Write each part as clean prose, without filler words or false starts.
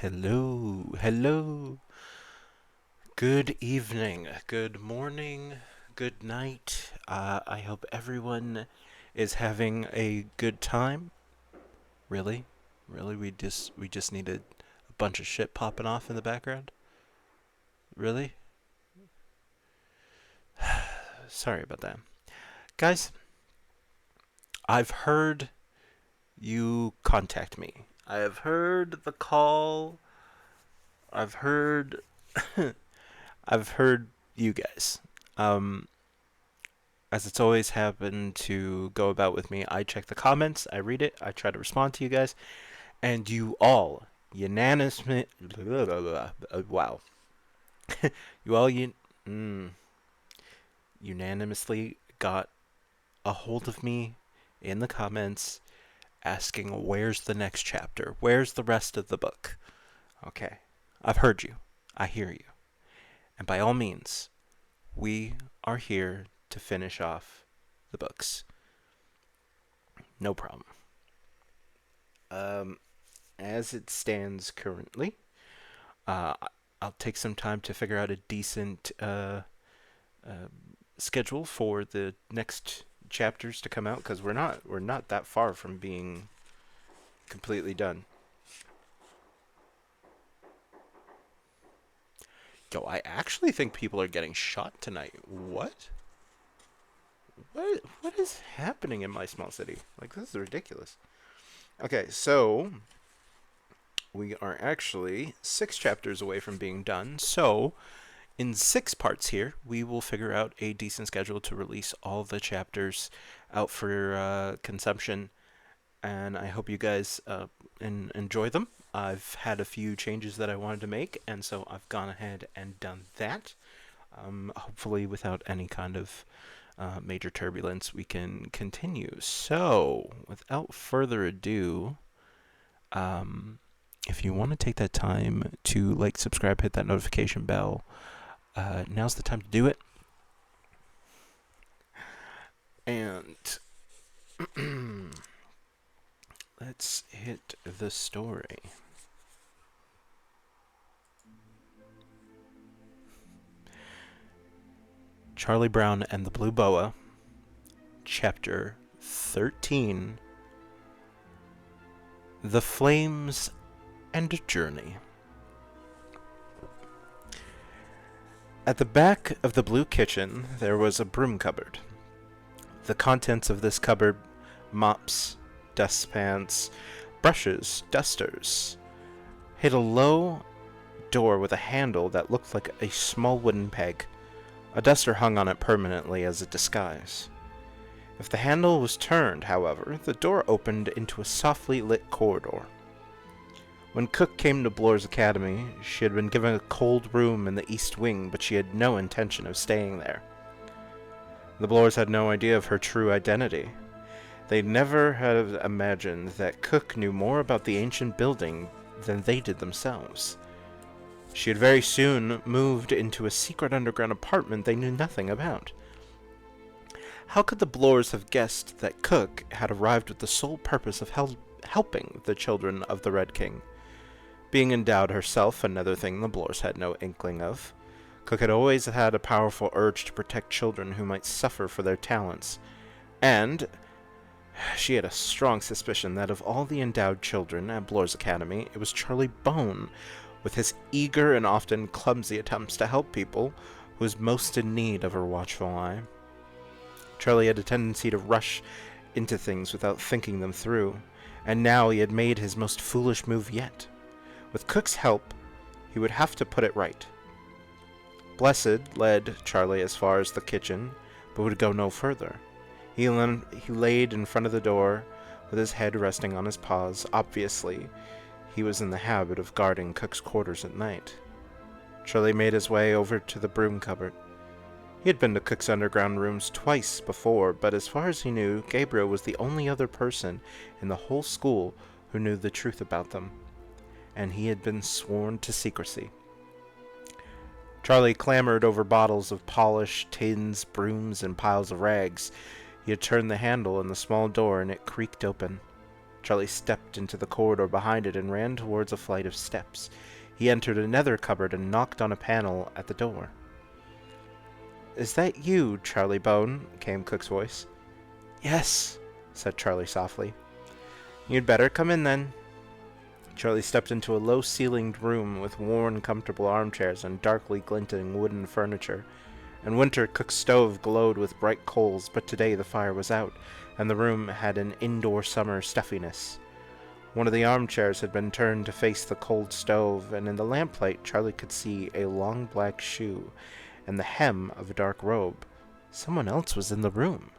Hello, hello. Good evening, good morning, good night. I hope everyone is having a good time. Really? Really? We just needed a bunch of shit popping off in the background? Really? Sorry about that. Guys, I've heard you contact me. I have heard the call. I've heard I've heard you guys. Um as it's always happened to go about with me, I check the comments, I read it, I try to respond to you guys, and you all unanimously, wow, you all unanimously got a hold of me in the comments asking where's the next chapter, where's the rest of the book. Okay, I've heard you, I hear you, and by all means, we are here to finish off the books. No problem. Um, as it stands currently, uh, I'll take some time to figure out a decent uh, schedule for the next chapters to come out because we're not that far from being completely done. Yo, I actually think people are getting shot tonight. What? What is happening in my small city? Like, this is ridiculous. Okay, so we are actually 6 chapters away from being done. So in 6 parts here, we will figure out a decent schedule to release all the chapters out for consumption, and I hope you guys enjoy them. I've had a few changes that I wanted to make, and so I've gone ahead and done that. Hopefully, without any kind of major turbulence, we can continue. So, without further ado, um, if you want to take that time to like, subscribe, hit that notification bell, now's the time to do it. And let's hit the story. Charlie Brown and the Blue Boa, Chapter 13, The Flames and Journey. At the back of the blue kitchen, there was a broom cupboard. The contents of this cupboard: mops, dustpans, brushes, dusters, hid a low door with a handle that looked like a small wooden peg. A duster hung on it permanently as a disguise. If the handle was turned, however, the door opened into a softly lit corridor. When Cook came to Bloor's academy, she had been given a cold room in the east wing, but she had no intention of staying there. The Bloors had no idea of her true identity. They never had imagined that Cook knew more about the ancient building than they did themselves. She had very soon moved into a secret underground apartment they knew nothing about. How could the Bloors have guessed that Cook had arrived with the sole purpose of helping the children of the Red King? Being endowed herself, another thing the Bloors had no inkling of, Cook had always had a powerful urge to protect children who might suffer for their talents, and she had a strong suspicion that of all the endowed children at Bloor's Academy, it was Charlie Bone, with his eager and often clumsy attempts to help people, who was most in need of her watchful eye. Charlie had a tendency to rush into things without thinking them through, and now he had made his most foolish move yet. With Cook's help, he would have to put it right. Blessed led Charlie as far as the kitchen, but would go no further. He laid in front of the door, with his head resting on his paws. Obviously, he was in the habit of guarding Cook's quarters at night. Charlie made his way over to the broom cupboard. He had been to Cook's underground rooms twice before, but as far as he knew, Gabriel was the only other person in the whole school who knew the truth about them, and he had been sworn to secrecy. Charlie clambered over bottles of polish, tins, brooms, and piles of rags. He had turned the handle in the small door, and it creaked open. Charlie stepped into the corridor behind it and ran towards a flight of steps. He entered another cupboard and knocked on a panel at the door. "Is that you, Charlie Bone?" came Cook's voice. "Yes," said Charlie softly. "You'd better come in then." Charlie stepped into a low-ceilinged room with worn, comfortable armchairs and darkly glinting wooden furniture. In winter, Cook's stove glowed with bright coals, but today the fire was out, and the room had an indoor summer stuffiness. One of the armchairs had been turned to face the cold stove, and in the lamplight Charlie could see a long black shoe and the hem of a dark robe. Someone else was in the room.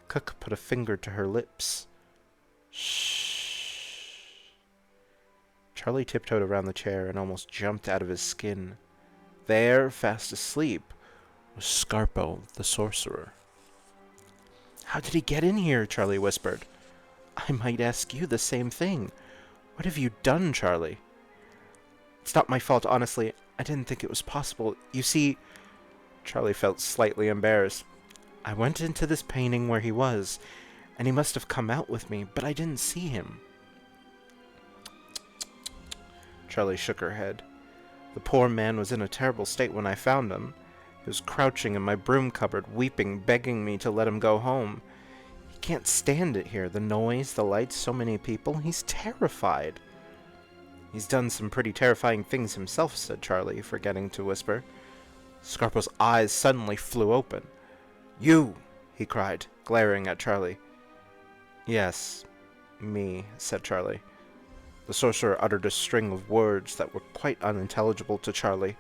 Cook put a finger to her lips. Shh. Charlie tiptoed around the chair and almost jumped out of his skin. There, fast asleep, was Scarpo, the sorcerer. "How did he get in here?" Charlie whispered. "I might ask you the same thing. What have you done, Charlie?" "It's not my fault, honestly. I didn't think it was possible. You see..." Charlie felt slightly embarrassed. "I went into this painting where he was, and he must have come out with me, but I didn't see him." Charlie shook her head. "The poor man was in a terrible state when I found him. He was crouching in my broom cupboard, weeping, begging me to let him go home. He can't stand it here, the noise, the lights, so many people. He's terrified." "He's done some pretty terrifying things himself," said Charlie, forgetting to whisper. Scarpo's eyes suddenly flew open. "You!" he cried, glaring at Charlie. "Yes, me," said Charlie. The sorcerer uttered a string of words that were quite unintelligible to Charlie.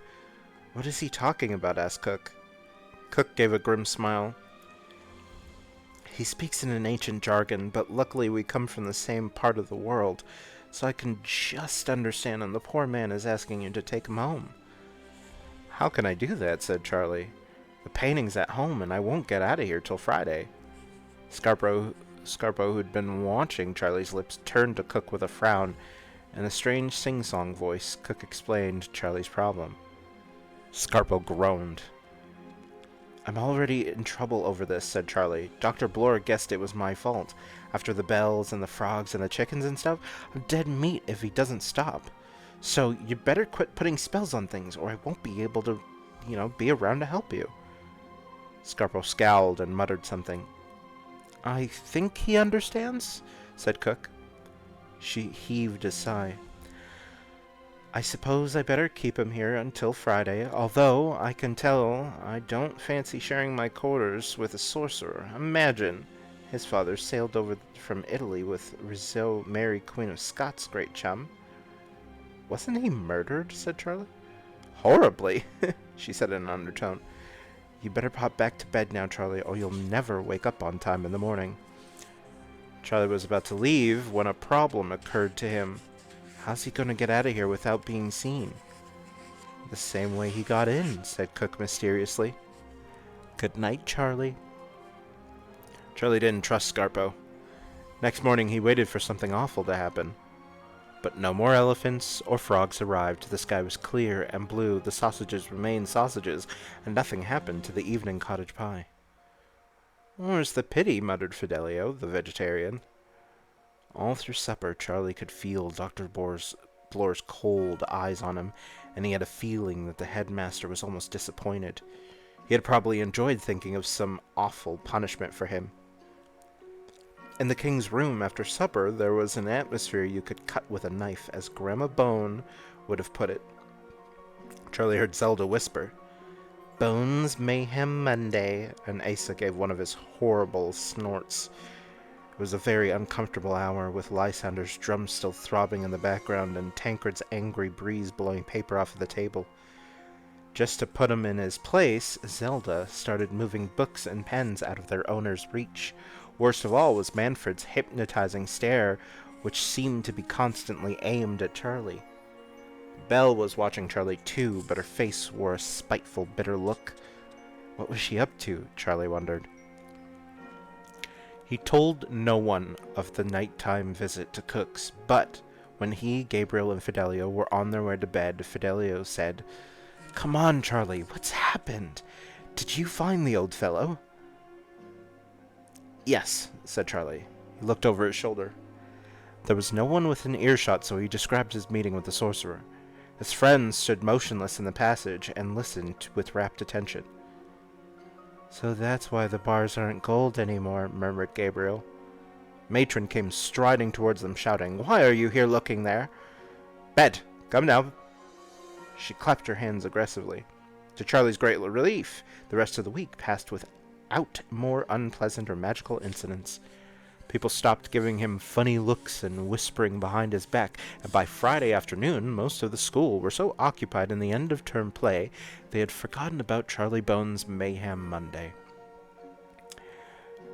"What is he talking about?" asked Cook. Cook gave a grim smile. "He speaks in an ancient jargon, but luckily we come from the same part of the world, so I can just understand, and the poor man is asking you to take him home." "How can I do that?" said Charlie. "The painting's at home, and I won't get out of here till Friday." Scarpo, who'd been watching Charlie's lips, turned to Cook with a frown. In a strange sing-song voice, Cook explained Charlie's problem. Scarpo groaned. "I'm already in trouble over this," said Charlie. "Dr. Bloor guessed it was my fault. After the bells and the frogs and the chickens and stuff, I'm dead meat if he doesn't stop. So you better quit putting spells on things, or I won't be able to, be around to help you." Scarpo scowled and muttered something. "I think he understands," said Cook. She heaved a sigh. "I suppose I better keep him here until Friday, although I can tell I don't fancy sharing my quarters with a sorcerer. Imagine! His father sailed over from Italy with Rizzo, Mary, Queen of Scots' great chum." "Wasn't he murdered?" said Charlie. "Horribly," she said in an undertone. "You better pop back to bed now, Charlie, or you'll never wake up on time in the morning." Charlie was about to leave when a problem occurred to him. How's he going to get out of here without being seen? "The same way he got in," said Cook mysteriously. "Good night, Charlie." Charlie didn't trust Scarpo. Next morning he waited for something awful to happen. But no more elephants or frogs arrived. The sky was clear and blue, the sausages remained sausages, and nothing happened to the evening cottage pie. "More's the pity," muttered Fidelio, the vegetarian. All through supper, Charlie could feel Dr. Bloor's cold eyes on him, and he had a feeling that the headmaster was almost disappointed. He had probably enjoyed thinking of some awful punishment for him. In the king's room after supper, there was an atmosphere you could cut with a knife, as Grandma Bone would have put it. Charlie heard Zelda whisper, "Bones Mayhem Monday," and Asa gave one of his horrible snorts. It was a very uncomfortable hour, with Lysander's drum still throbbing in the background and Tancred's angry breeze blowing paper off of the table. Just to put him in his place, Zelda started moving books and pens out of their owner's reach. Worst of all was Manfred's hypnotizing stare, which seemed to be constantly aimed at Charlie. Belle was watching Charlie too, but her face wore a spiteful, bitter look. What was she up to? Charlie wondered. He told no one of the nighttime visit to Cook's, but when he, Gabriel, and Fidelio were on their way to bed, Fidelio said, "Come on, Charlie, what's happened? Did you find the old fellow?" "Yes," said Charlie. He looked over his shoulder. There was no one within earshot, so he described his meeting with the sorcerer. His friends stood motionless in the passage and listened with rapt attention. "So that's why the bars aren't gold anymore," murmured Gabriel. Matron came striding towards them, shouting, "Why are you here looking there? Bed! Come now!" She clapped her hands aggressively. To Charlie's great relief, the rest of the week passed without more unpleasant or magical incidents. People stopped giving him funny looks and whispering behind his back, and by Friday afternoon, most of the school were so occupied in the end-of-term play they had forgotten about Charlie Bones' Mayhem Monday.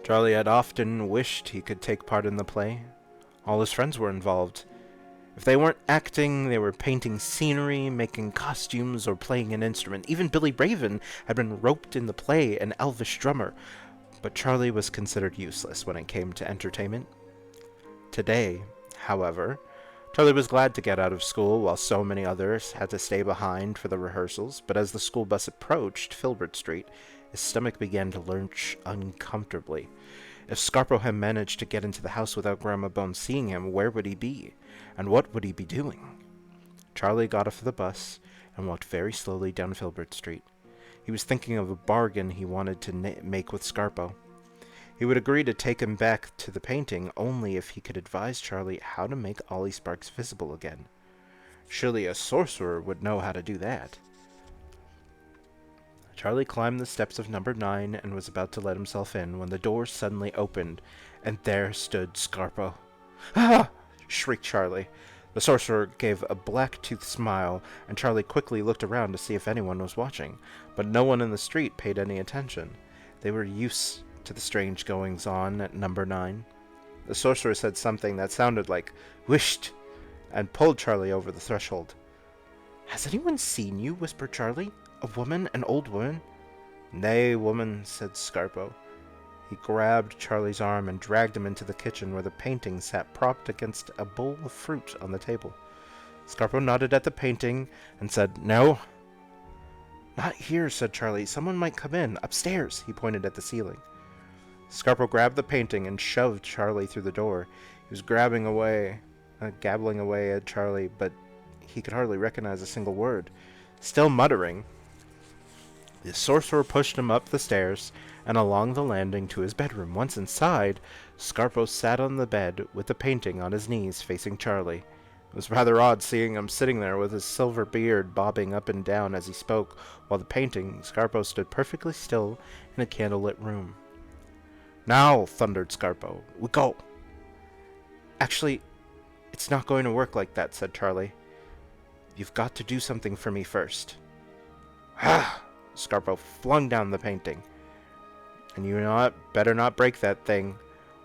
Charlie had often wished he could take part in the play. All his friends were involved. If they weren't acting, they were painting scenery, making costumes, or playing an instrument. Even Billy Raven had been roped in the play, an elvish drummer. But Charlie was considered useless when it came to entertainment. Today, however, Charlie was glad to get out of school while so many others had to stay behind for the rehearsals, but as the school bus approached Filbert Street, his stomach began to lurch uncomfortably. If Scarpo had managed to get into the house without Grandma Bones seeing him, where would he be? And what would he be doing? Charlie got off the bus and walked very slowly down Filbert Street. He was thinking of a bargain he wanted to make with Scarpo. He would agree to take him back to the painting only if he could advise Charlie how to make Ollie Sparks visible again. Surely a sorcerer would know how to do that. Charlie climbed the steps of number 9 and was about to let himself in when the door suddenly opened, and there stood Scarpo. "Ah!" shrieked Charlie. The sorcerer gave a black-toothed smile, and Charlie quickly looked around to see if anyone was watching, but no one in the street paid any attention. They were used to the strange goings-on at number 9. The sorcerer said something that sounded like "Whisht!" and pulled Charlie over the threshold. "Has anyone seen you?" whispered Charlie. "A woman? An old woman?" "Nay, woman," said Scarpo. He grabbed Charlie's arm and dragged him into the kitchen where the painting sat propped against a bowl of fruit on the table. Scarpo nodded at the painting and said, "No." "Not here," said Charlie. "Someone might come in. Upstairs." He pointed at the ceiling. Scarpo grabbed the painting and shoved Charlie through the door. He was gabbling away at Charlie, but he could hardly recognize a single word. Still muttering, the sorcerer pushed him up the stairs and along the landing to his bedroom. Once inside, Scarpo sat on the bed with the painting on his knees facing Charlie. It was rather odd seeing him sitting there with his silver beard bobbing up and down as he spoke, while the painting, Scarpo, stood perfectly still in a candlelit room. "Now," thundered Scarpo, "we go." "Actually, it's not going to work like that," said Charlie. "You've got to do something for me first." "Ah!" Scarpo flung down the painting. "And you know what? Better not break that thing,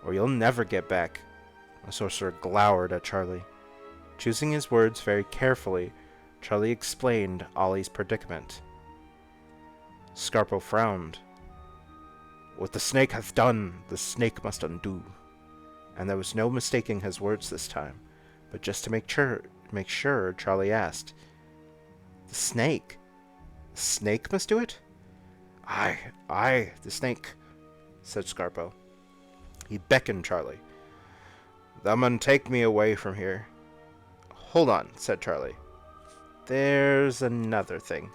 or you'll never get back." The sorcerer glowered at Charlie. Choosing his words very carefully, Charlie explained Ollie's predicament. Scarpo frowned. "What the snake hath done, the snake must undo." And there was no mistaking his words this time. But just to make sure, Charlie asked, "The snake? The snake must do it?" Aye, the snake," said Scarpo. He beckoned Charlie. "Thou mun take me away from here." "Hold on," said Charlie. "There's another thing."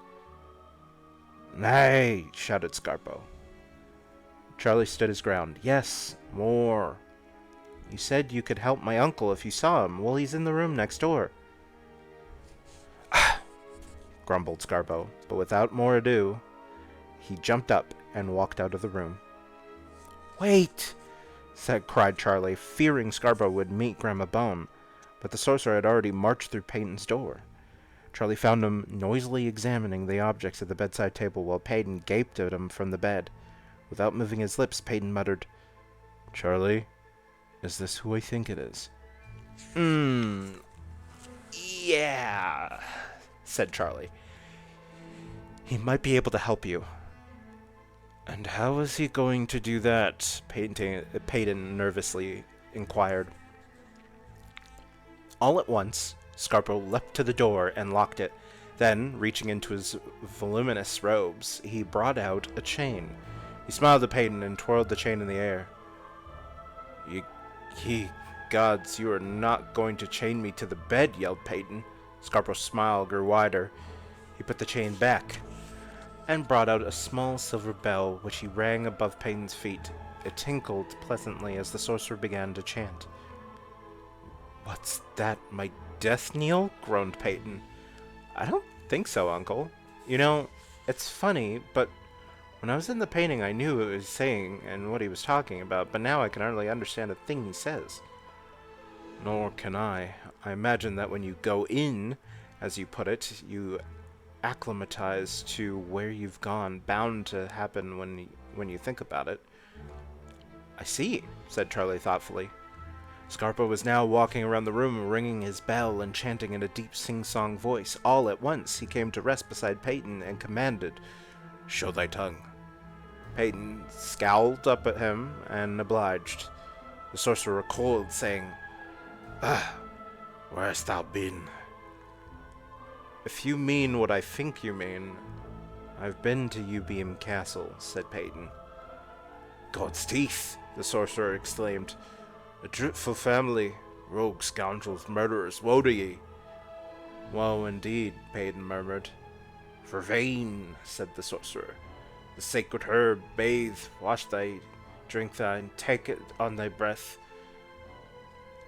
"Nay," shouted Scarpo. Charlie stood his ground. "Yes, more. You said you could help my uncle if you saw him. Well, he's in the room next door." grumbled Scarpo, but without more ado, he jumped up and walked out of the room. "Wait!" cried Charlie, fearing Scarpo would meet Grandma Bone, but the sorcerer had already marched through Peyton's door. Charlie found him noisily examining the objects at the bedside table while Peyton gaped at him from the bed. Without moving his lips, Peyton muttered, "Charlie, is this who I think it is?" Yeah, said Charlie. "He might be able to help you." "And how is he going to do that?" Peyton nervously inquired. All at once, Scarpo leapt to the door and locked it. Then, reaching into his voluminous robes, he brought out a chain. He smiled at Peyton and twirled the chain in the air. You gods, you are not going to chain me to the bed, yelled Peyton. Scarborough's smile grew wider. He put the chain back and brought out a small silver bell, which he rang above Peyton's feet. It tinkled pleasantly as the sorcerer began to chant. "What's that, my death knell?" groaned Peyton. "I don't think so, Uncle. You know, it's funny, but when I was in the painting I knew what he was saying and what he was talking about, but now I can hardly understand a thing he says." "Nor can I. I imagine that when you go in, as you put it, you acclimatize to where you've gone, bound to happen when you think about it." "I see," said Charlie thoughtfully. Scarpo was now walking around the room, ringing his bell and chanting in a deep sing-song voice. All at once, he came to rest beside Peyton and commanded, "Show thy tongue." Peyton scowled up at him and obliged. The sorcerer recoiled, saying, Where hast thou been?" "If you mean what I think you mean, I've been to Ubium Castle," said Peyton. "God's teeth!" the sorcerer exclaimed. "A dreadful family, rogues, scoundrels, murderers, woe to ye!" "Woe indeed," Peyton murmured. "For vain," said the sorcerer. "The sacred herb, bathe, wash thy, drink thy, and take it on thy breath."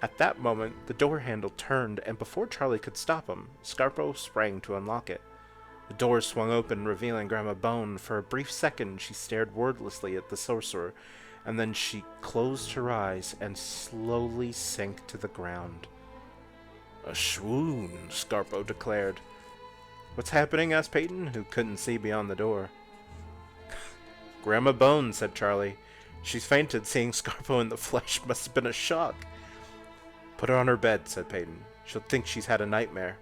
At that moment, the door handle turned, and before Charlie could stop him, Scarpo sprang to unlock it. The door swung open, revealing Grandma Bone. For a brief second, she stared wordlessly at the sorcerer, and then she closed her eyes and slowly sank to the ground. "A swoon," Scarpo declared. "What's happening?" asked Peyton, who couldn't see beyond the door. "Grandma Bone," said Charlie. "She's fainted. Seeing Scarpo in the flesh must have been a shock." "Put her on her bed," said Peyton. "She'll think she's had a nightmare."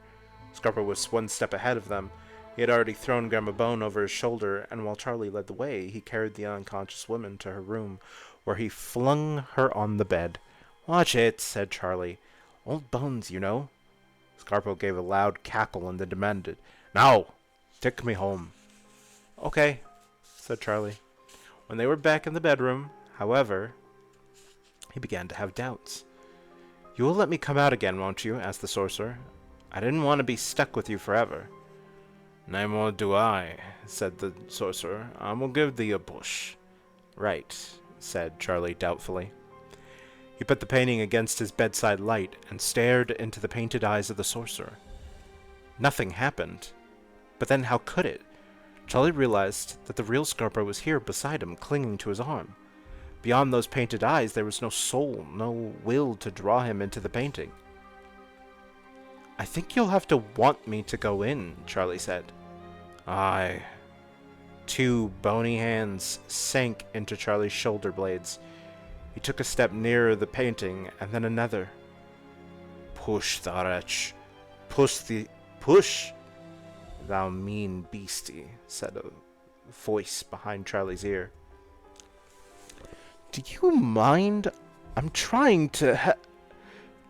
Scarpo was one step ahead of them. He had already thrown Grandma Bone over his shoulder, and while Charlie led the way, he carried the unconscious woman to her room, where he flung her on the bed. "Watch it," said Charlie. "Old bones, you know." Scarpo gave a loud cackle and then demanded, "Now, take me home." "Okay," said Charlie. When they were back in the bedroom, however, he began to have doubts. "You will let me come out again, won't you?" asked the sorcerer. "I didn't want to be stuck with you forever." "Nay more do I," said the sorcerer. "I will give thee a push." "Right," said Charlie doubtfully. He put the painting against his bedside light and stared into the painted eyes of the sorcerer. Nothing happened. But then how could it? Charlie realized that the real Scarpo was here beside him, clinging to his arm. Beyond those painted eyes, there was no soul, no will to draw him into the painting. "I think you'll have to want me to go in," Charlie said. "Aye." Two bony hands sank into Charlie's shoulder blades. He took a step nearer the painting, and then another. "Push, thou wretch. Push, thou mean beastie," said a voice behind Charlie's ear. "Do you mind? I'm trying to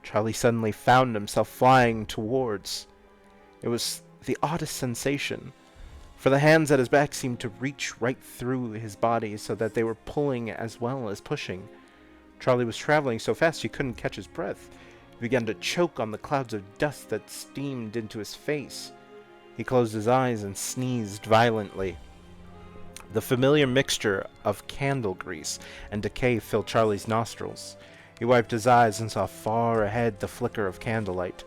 Charlie suddenly found himself flying towards. It was the oddest sensation, for the hands at his back seemed to reach right through his body so that they were pulling as well as pushing. Charlie was traveling so fast he couldn't catch his breath. He began to choke on the clouds of dust that steamed into his face. He closed his eyes and sneezed violently. The familiar mixture of candle grease and decay filled Charlie's nostrils. He wiped his eyes and saw far ahead the flicker of candlelight.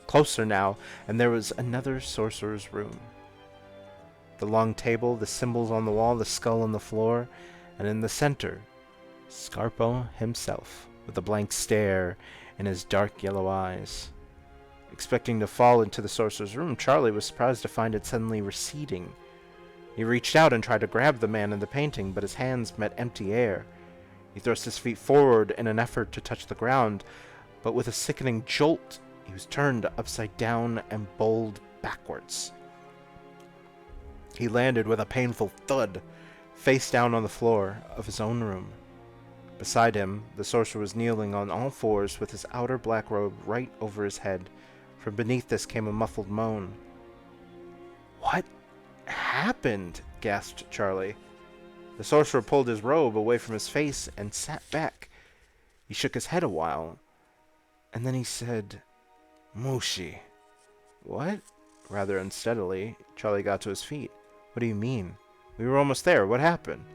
Closer now, and there was another sorcerer's room. The long table, the symbols on the wall, the skull on the floor, and in the center, Scarpo himself, with a blank stare in his dark yellow eyes. Expecting to fall into the sorcerer's room, Charlie was surprised to find it suddenly receding. He reached out and tried to grab the man in the painting, but his hands met empty air. He thrust his feet forward in an effort to touch the ground, but with a sickening jolt, he was turned upside down and bowled backwards. He landed with a painful thud, face down on the floor of his own room. Beside him, the sorcerer was kneeling on all fours with his outer black robe right over his head. From beneath this came a muffled moan. "What happened?" gasped Charlie. The sorcerer pulled his robe away from his face and sat back. He shook his head a while. And then he said, Mushi. What? Rather unsteadily, Charlie got to his feet. What do you mean? We were almost there. What happened?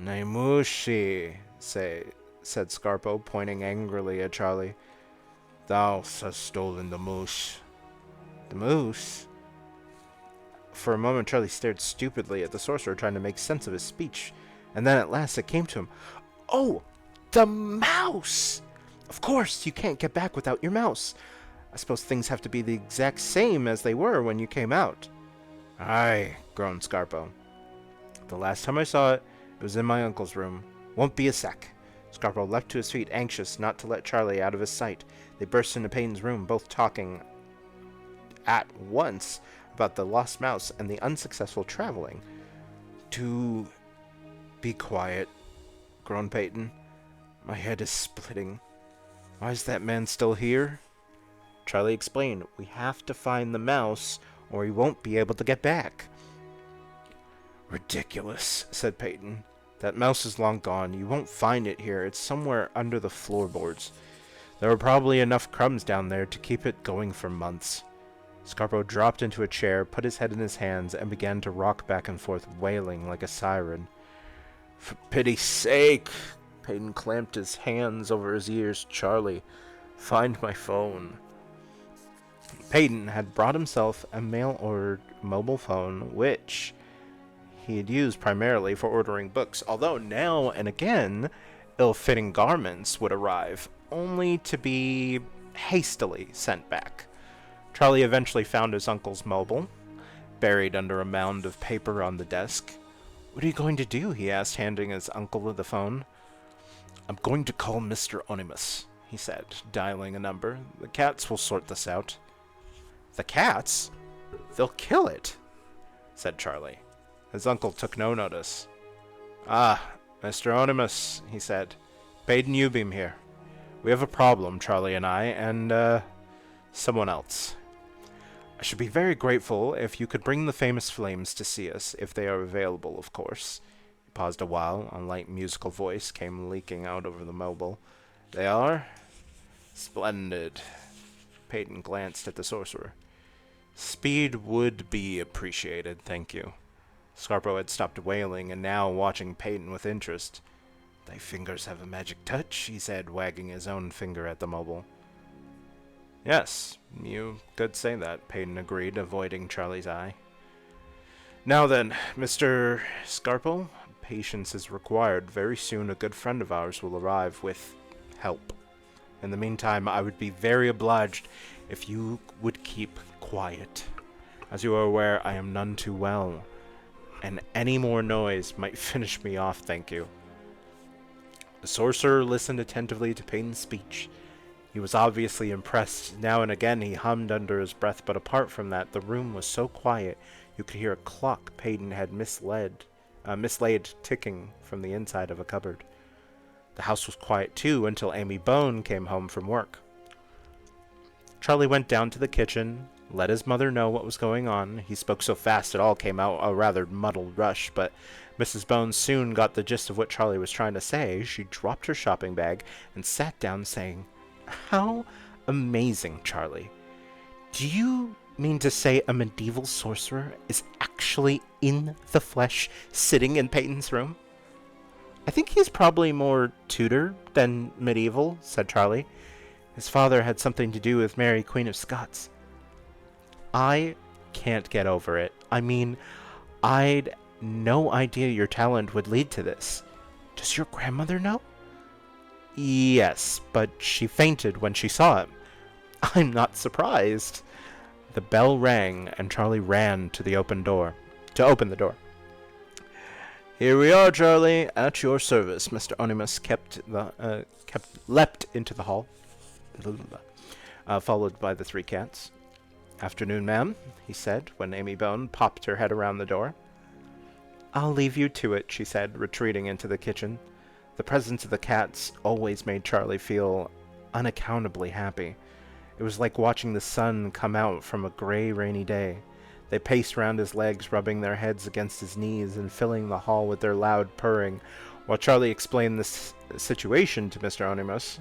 Naimushi, said Scarpo, pointing angrily at Charlie. Thou hast stolen the moose. The moose? For a moment, Charlie stared stupidly at the sorcerer, trying to make sense of his speech. And then at last it came to him. Oh, the mouse! Of course, you can't get back without your mouse. I suppose things have to be the exact same as they were when you came out. Aye, groaned Scarpo. The last time I saw it, it was in my uncle's room. Won't be a sec. Scarpo leapt to his feet, anxious not to let Charlie out of his sight. They burst into Peyton's room, both talking at once about the lost mouse and the unsuccessful traveling. Do be quiet, groaned Peyton. My head is splitting. Why is that man still here? Charlie explained, we have to find the mouse, or he won't be able to get back. Ridiculous, said Peyton. That mouse is long gone. You won't find it here. It's somewhere under the floorboards. There were probably enough crumbs down there to keep it going for months. Scarpo dropped into a chair, put his head in his hands, and began to rock back and forth, wailing like a siren. For pity's sake! Peyton clamped his hands over his ears. Charlie, find my phone. Peyton had brought himself a mail-ordered mobile phone, which he had used primarily for ordering books, although now and again ill-fitting garments would arrive, only to be hastily sent back. Charlie eventually found his uncle's mobile, buried under a mound of paper on the desk. What are you going to do? He asked, handing his uncle the phone. I'm going to call Mr. Onimus, he said, dialing a number. The cats will sort this out. The cats? They'll kill it, said Charlie. His uncle took no notice. Ah, Mr. Onimus, he said. Peyton Ubeam here. We have a problem, Charlie and I, and, someone else. I should be very grateful if you could bring the famous flames to see us, if they are available, of course. He paused a while. A light musical voice came leaking out over the mobile. They are? Splendid. Peyton glanced at the sorcerer. Speed would be appreciated, thank you. Scarpo had stopped wailing and now watching Peyton with interest. Thy fingers have a magic touch, he said, wagging his own finger at the mobile. Yes, you could say that, Peyton agreed, avoiding Charlie's eye. Now then, Mr. Scarpo, patience is required. Very soon a good friend of ours will arrive with help. In the meantime, I would be very obliged if you would keep quiet. As you are aware, I am none too well, and any more noise might finish me off, thank you. The sorcerer listened attentively to Peyton's speech. He was obviously impressed. Now and again he hummed under his breath, but apart from that, the room was so quiet you could hear a clock Peyton had mislaid ticking from the inside of a cupboard. The house was quiet too until Amy Bone came home from work. Charlie went down to the kitchen, let his mother know what was going on. He spoke so fast it all came out a rather muddled rush, but Mrs. Bone soon got the gist of what Charlie was trying to say. She dropped her shopping bag and sat down, saying, How amazing, Charlie. Do you mean to say a medieval sorcerer is actually in the flesh, sitting in Peyton's room? I think he's probably more Tudor than medieval, said Charlie. His father had something to do with Mary, Queen of Scots. I can't get over it. I mean, I'd no idea your talent would lead to this. Does your grandmother know? Yes, but she fainted when she saw him. I'm not surprised. The bell rang, and Charlie ran to open the door. Here we are, Charlie, at your service. Mr. Onimus leapt into the hall, followed by the three cats. Afternoon, ma'am, he said, when Amy Bone popped her head around the door. I'll leave you to it, she said, retreating into the kitchen. The presence of the cats always made Charlie feel unaccountably happy. It was like watching the sun come out from a gray, rainy day. They paced round his legs, rubbing their heads against his knees and filling the hall with their loud purring, while Charlie explained this situation to Mr. Onimus.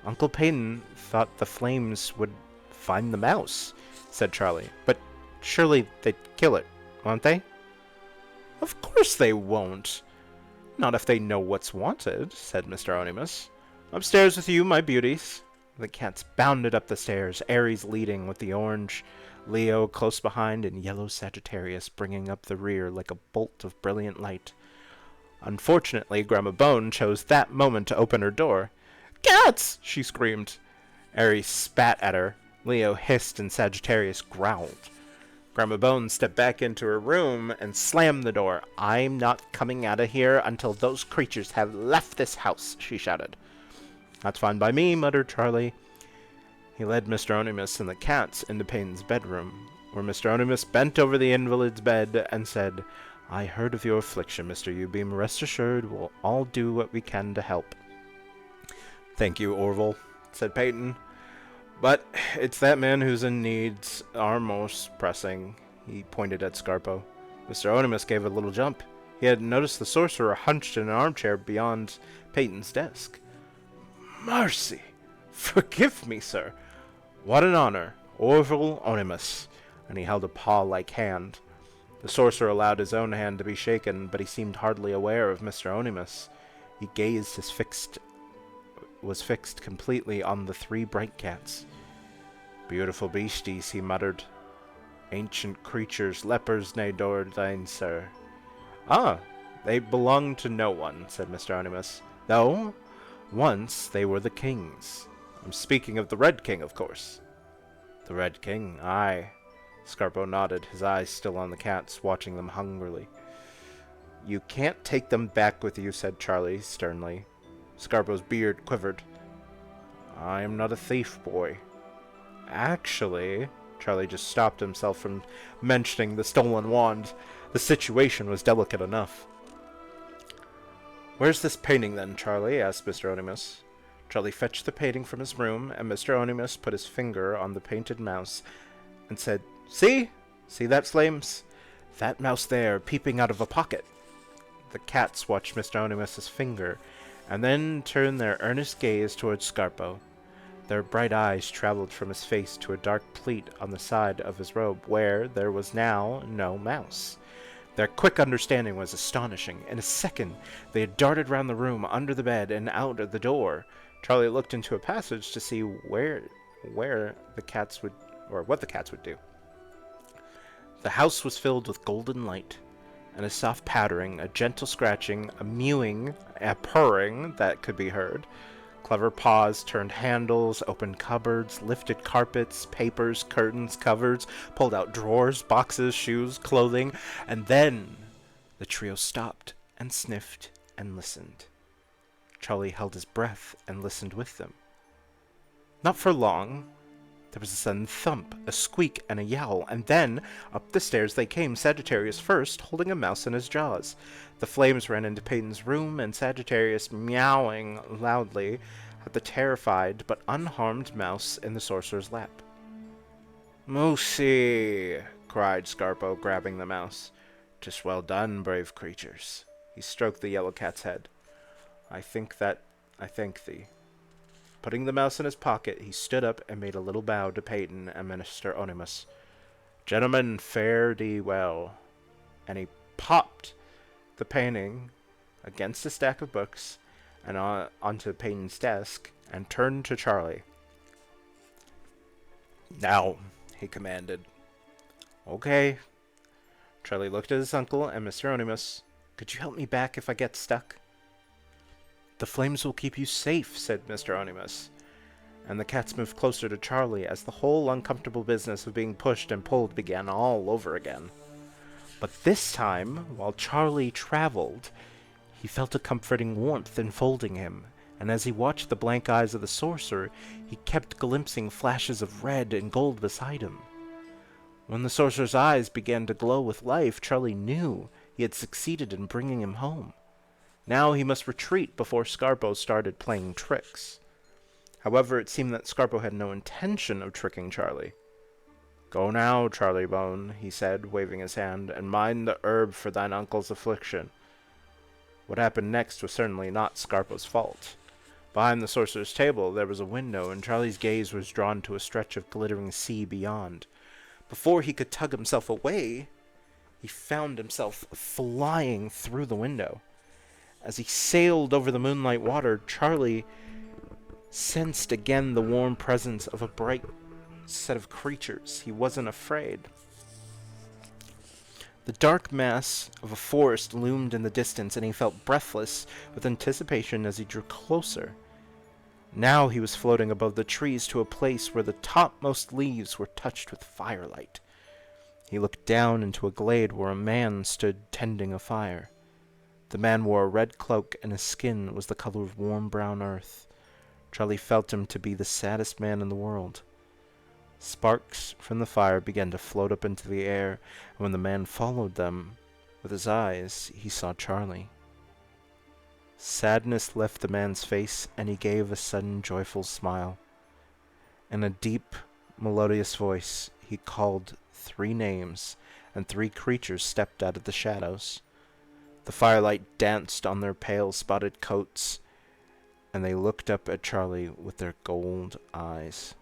Uncle Peyton thought the flames would find the mouse, said Charlie. But surely they'd kill it, won't they? Of course they won't. Not if they know what's wanted, said Mr. Onimus. Upstairs with you, my beauties. The cats bounded up the stairs, Aries leading with the orange, Leo close behind, and yellow Sagittarius bringing up the rear like a bolt of brilliant light. Unfortunately, Grandma Bone chose that moment to open her door. Cats! She screamed. Aries spat at her. Leo hissed and Sagittarius growled. Grandma Bone stepped back into her room and slammed the door. I'm not coming out of here until those creatures have left this house, she shouted. That's fine by me, muttered Charlie. He led Mr. Onimus and the cats into Payne's bedroom, where Mr. Onimus bent over the invalid's bed and said, I heard of your affliction, Mr. Ubeam. Rest assured we'll all do what we can to help. Thank you, Orville, said Peyton. But it's that man whose needs are most pressing. He pointed at Scarpo. Mr. Onimus gave a little jump. He had noticed the sorcerer hunched in an armchair beyond Peyton's desk. Mercy! Forgive me, sir. What an honor. Orville Onimus. And he held a paw-like hand. The sorcerer allowed his own hand to be shaken, but he seemed hardly aware of Mr. Onimus. He gazed was fixed completely on the three bright cats. Beautiful beasties, he muttered. Ancient creatures, lepers nae thine, sir. Ah, they belong to no one, said Mr. Onimus. Though, once they were the king's. I'm speaking of the Red King, of course. The Red King, aye. Scarpo nodded, his eyes still on the cats, watching them hungrily. You can't take them back with you, said Charlie sternly. Scarpo's beard quivered. I am not a thief, boy. Actually, Charlie just stopped himself from mentioning the stolen wand. The situation was delicate enough. Where's this painting, then, Charlie? Asked Mr. Onimus. Charlie fetched the painting from his room, and Mr. Onimus put his finger on the painted mouse and said, See? See that, Flames? That mouse there, peeping out of a pocket. The cats watched Mr. Onimus's finger, and then turned their earnest gaze towards Scarpo. Their bright eyes traveled from his face to a dark pleat on the side of his robe, where there was now no mouse. Their quick understanding was astonishing. In a second, they had darted round the room, under the bed, and out of the door. Charlie looked into a passage to see where the cats would, or what the cats would do. The house was filled with golden light, and a soft pattering, a gentle scratching, a mewing, a purring that could be heard. Clever paws turned handles, opened cupboards, lifted carpets, papers, curtains, covers, pulled out drawers, boxes, shoes, clothing, and then the trio stopped and sniffed and listened. Charlie held his breath and listened with them. Not for long. There was a sudden thump, a squeak, and a yowl, and then up the stairs they came, Sagittarius first, holding a mouse in his jaws. The flames ran into Peyton's room, and Sagittarius meowing loudly at the terrified but unharmed mouse in the sorcerer's lap. Moosey! Cried Scarpo, grabbing the mouse. 'Tis well done, brave creatures. He stroked the yellow cat's head. I thank thee. Putting the mouse in his pocket, he stood up and made a little bow to Peyton and Minister Onimus. Gentlemen, fare thee well. And he popped the painting against a stack of books and onto Peyton's desk and turned to Charlie. Now, he commanded. Okay. Charlie looked at his uncle and Mr. Onimus. Could you help me back if I get stuck? The flames will keep you safe, said Mr. Onimus. And the cats moved closer to Charlie as the whole uncomfortable business of being pushed and pulled began all over again. But this time, while Charlie traveled, he felt a comforting warmth enfolding him, and as he watched the blank eyes of the sorcerer, he kept glimpsing flashes of red and gold beside him. When the sorcerer's eyes began to glow with life, Charlie knew he had succeeded in bringing him home. Now he must retreat before Scarpo started playing tricks. However, it seemed that Scarpo had no intention of tricking Charlie. Go now, Charlie Bone, he said, waving his hand, and mind the herb for thine uncle's affliction. What happened next was certainly not Scarpo's fault. Behind the sorcerer's table, there was a window, and Charlie's gaze was drawn to a stretch of glittering sea beyond. Before he could tug himself away, he found himself flying through the window. As he sailed over the moonlight water, Charlie sensed again the warm presence of a bright set of creatures. He wasn't afraid. The dark mass of a forest loomed in the distance, and he felt breathless with anticipation as he drew closer. Now he was floating above the trees to a place where the topmost leaves were touched with firelight. He looked down into a glade where a man stood tending a fire. The man wore a red cloak, and his skin was the color of warm brown earth. Charlie felt him to be the saddest man in the world. Sparks from the fire began to float up into the air, and when the man followed them with his eyes, he saw Charlie. Sadness left the man's face, and he gave a sudden joyful smile. In a deep, melodious voice, he called 3 names, and 3 creatures stepped out of the shadows. The firelight danced on their pale spotted coats, and they looked up at Charlie with their gold eyes.